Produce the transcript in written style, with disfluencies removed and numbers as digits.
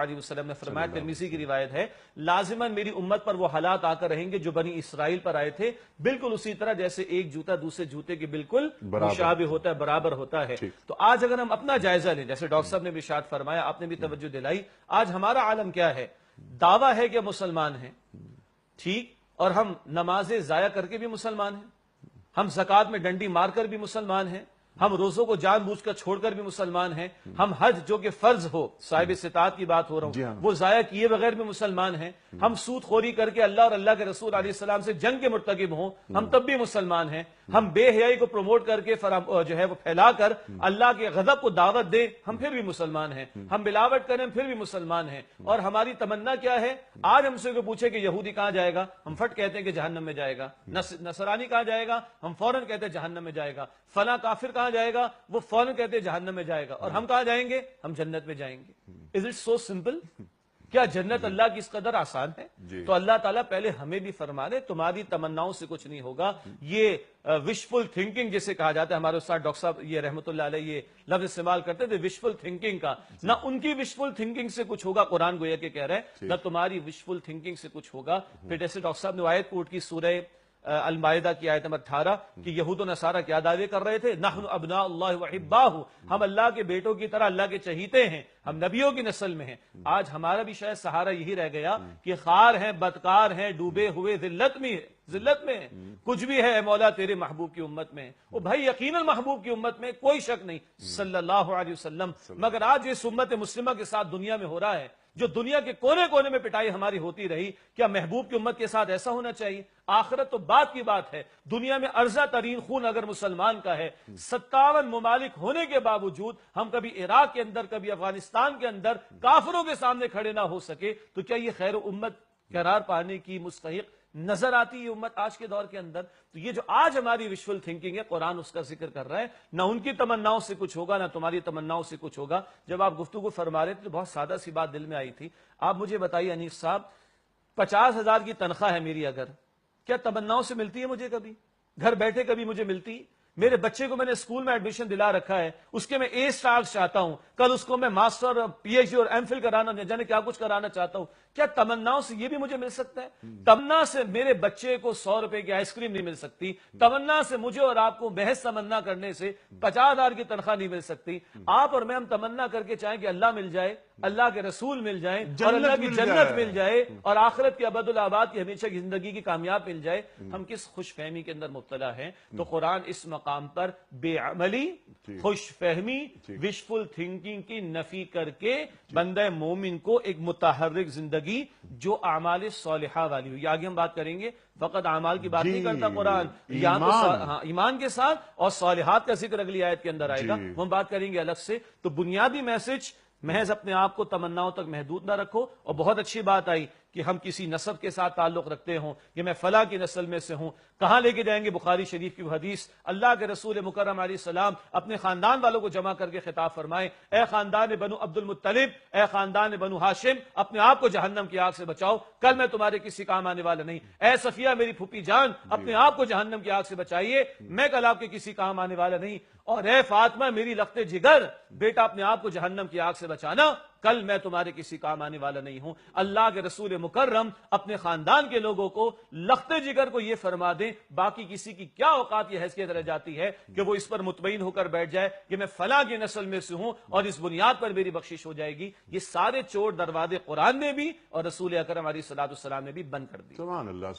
علیہ وسلم نے فرمایا، ترمذی کی روایت ہے، لازماً میری امت پر وہ حالات آ کر رہیں گے جو بنی اسرائیل پر آئے تھے، بالکل اسی طرح جیسے ایک جوتا دوسرے جوتے کے بالکل مشابہ ہوتا ہے، برابر ہوتا ہے۔ تو آج اگر ہم اپنا جائزہ لیں، جیسے ڈاکٹر صاحب نے بھی ارشاد فرمایا، آپ نے بھی توجہ دلائی، آج ہمارا عالم کیا ہے؟ دعویٰ ہے کہ مسلمان ہیں، ٹھیک، اور ہم نمازیں ضائع کر کے بھی مسلمان ہیں، ہم زکوٰۃ میں ڈنڈی مار کر بھی مسلمان ہیں، ہم روزوں کو جان بوجھ کر چھوڑ کر بھی مسلمان ہیں، ہم حج جو کہ فرض ہو، صاحب استطاعت کی بات ہو رہا ہوں، وہ ضائع کیے بغیر بھی مسلمان ہیں، ہم سود خوری کر کے اللہ اور اللہ کے رسول علیہ السلام سے جنگ کے مرتکب ہوں، ہم تب بھی مسلمان ہیں، ہم بے حیائی کو پروموٹ کر کے جو ہے وہ پھیلا کر اللہ کے غضب کو دعوت دیں، ہم پھر بھی مسلمان ہیں، ہم ملاوٹ کریں پھر بھی مسلمان ہیں، اور ہماری تمنا کیا ہے؟ آج ہم سے کوئی پوچھے کہ یہودی کہاں جائے گا، ہم فٹ کہتے ہیں کہ جہنم میں جائے گا، نصرانی کہاں جائے گا، ہم فوراً کہتے ہیں جہنم میں جائے گا، فلاں کافر کہاں جائے گا، وہ فوراً کہتے ہیں جہنم میں جائے گا، اور ہم کہاں جائیں گے؟ ہم جنت میں جائیں گے۔ Is it so simple؟ کیا جنت اللہ کی اس قدر آسان ہے؟ تو اللہ تعالیٰ پہلے ہمیں بھی فرما دے تمہاری تمناؤں سے کچھ نہیں ہوگا، یہ وشفل تھنکنگ جسے کہا جاتا ہے، ہمارے استاد ڈاکٹر صاحب یہ رحمۃ اللہ علیہ یہ لفظ استعمال کرتے تھے وشفل تھنکنگ کا، نہ ان کی وشفل تھنکنگ سے کچھ ہوگا، قرآن گویا کہ کہہ رہے ہیں، نہ تمہاری وشفل تھنکنگ سے کچھ ہوگا۔ پھر جیسے ڈاکٹر صاحب نے آیت کوٹ کی، سورہ المائدہ کی آیت نمبر 18 کہ یہود و نصارہ کیا دعوے کر رہے تھے؟ نحن ابناء اللہ وحباہ، ہم اللہ کے بیٹوں کی طرح اللہ کے چہیتے ہیں، ہم نبیوں کی نسل میں ہیں۔ آج ہمارا بھی شاید سہارا یہی رہ گیا کہ خار ہیں، بدکار ہیں، ڈوبے ہوئے ذلت میں ہیں، کچھ بھی ہے اے مولا تیرے محبوب کی امت میں، وہ بھائی یقیناً محبوب کی امت میں کوئی شک نہیں صلی اللہ علیہ وسلم، مگر آج اس امت مسلمہ کے ساتھ دنیا میں ہو رہا ہے، جو دنیا کے کونے کونے میں پٹائی ہماری ہوتی رہی، کیا محبوب کی امت کے ساتھ ایسا ہونا چاہیے؟ آخرت تو بات کی بات ہے، دنیا میں ارزہ ترین خون اگر مسلمان کا ہے، 57 ممالک ہونے کے باوجود ہم کبھی عراق کے اندر کبھی افغانستان کے اندر کافروں کے سامنے کھڑے نہ ہو سکے، تو کیا یہ خیر امت قرار پانے کی مستحق نظر آتی ہے امت آج کے دور کے اندر؟ تو یہ جو آج ہماری وشفل تھنکنگ ہے، قرآن اس کا ذکر کر رہا ہے، نہ ان کی تمناؤں سے کچھ ہوگا، نہ تمہاری تمناؤں سے کچھ ہوگا۔ جب آپ گفتگو فرما رہے تھے تو بہت سادہ سی بات دل میں آئی تھی، آپ مجھے بتائیے انیس صاحب، 50,000 کی تنخواہ ہے میری، اگر کیا تمناؤں سے ملتی ہے مجھے؟ کبھی گھر بیٹھے کبھی مجھے ملتی؟ میرے بچے کو میں نے اسکول میں ایڈمیشن دلا رکھا ہے، اس کے میں اے سٹارز چاہتا ہوں، کل اس کو میں ماسٹر پی ایچ ڈی اور ایم فل کرانا، جانے کیا کچھ کرانا چاہتا ہوں، کیا تمناؤں سے یہ بھی مجھے مل سکتا ہے؟ تمنا سے میرے بچے کو 100 روپے کی آئس کریم نہیں مل سکتی، تمنا سے مجھے اور آپ کو محض تمنا کرنے سے 50,000 کی تنخواہ نہیں مل سکتی۔ آپ اور میں ہم تمنا کر کے چاہیں کہ اللہ مل جائے، اللہ کے رسول مل جائیں، اور اللہ کی جنت مل جائے، اور آخرت کی ابد الآباد کی ہمیشہ کی زندگی کی کامیاب مل جائے، ہم کس خوش فہمی کے اندر مبتلا ہیں؟ تو قرآن اس مقام پر بے عملی، خوش فہمی، وشفل تھنکنگ کی نفی کر کے بندہ مومن کو ایک متحرک زندگی جو اعمال صالحہ والی ہوئی، آگے ہم بات کریں گے، فقط اعمال کی بات نہیں کرتا قرآن، ایمان کے ساتھ اور صالحات کا ذکر اگلی آیت کے اندر آئے گا، ہم بات کریں گے الگ سے۔ تو بنیادی میسج، محض اپنے آپ کو تمناؤں تک محدود نہ رکھو، اور بہت اچھی بات آئی کہ ہم کسی نسب کے ساتھ تعلق رکھتے ہوں کہ میں فلاں کی نسل میں سے ہوں، کہاں لے کے جائیں گے؟ بخاری شریف کی حدیث، اللہ کے رسول مکرم علیہ السلام اپنے خاندان والوں کو جمع کر کے خطاب فرمائے، اے خاندان بنو عبد المطلب، اے خاندان بنو ہاشم، اپنے آپ کو جہنم کی آگ سے بچاؤ، کل میں تمہارے کسی کام آنے والا نہیں۔ اے صفیہ میری پھوپھی جان، اپنے آپ کو جہنم کی آگ سے بچائیے، میں کل آپ کے کسی کام آنے والا نہیں۔ اور اے فاطمہ میری لخت جگر، بیٹا اپنے آپ کو جہنم کی آگ سے بچانا، کل میں تمہارے کسی کام آنے والا نہیں ہوں۔ اللہ کے رسول مکرم اپنے خاندان کے لوگوں کو لخت جگر کو یہ فرما دیں، باقی کسی کی کیا اوقات یہ حیثیت رہ جاتی ہے کہ وہ اس پر مطمئن ہو کر بیٹھ جائے کہ میں فلاں کی نسل میں سے ہوں اور اس بنیاد پر میری بخشش ہو جائے گی۔ یہ سارے چور دروازے قرآن نے بھی اور رسول اکرم علیہ الصلوۃ والسلام نے بھی بند کر دی۔ سبحان اللہ۔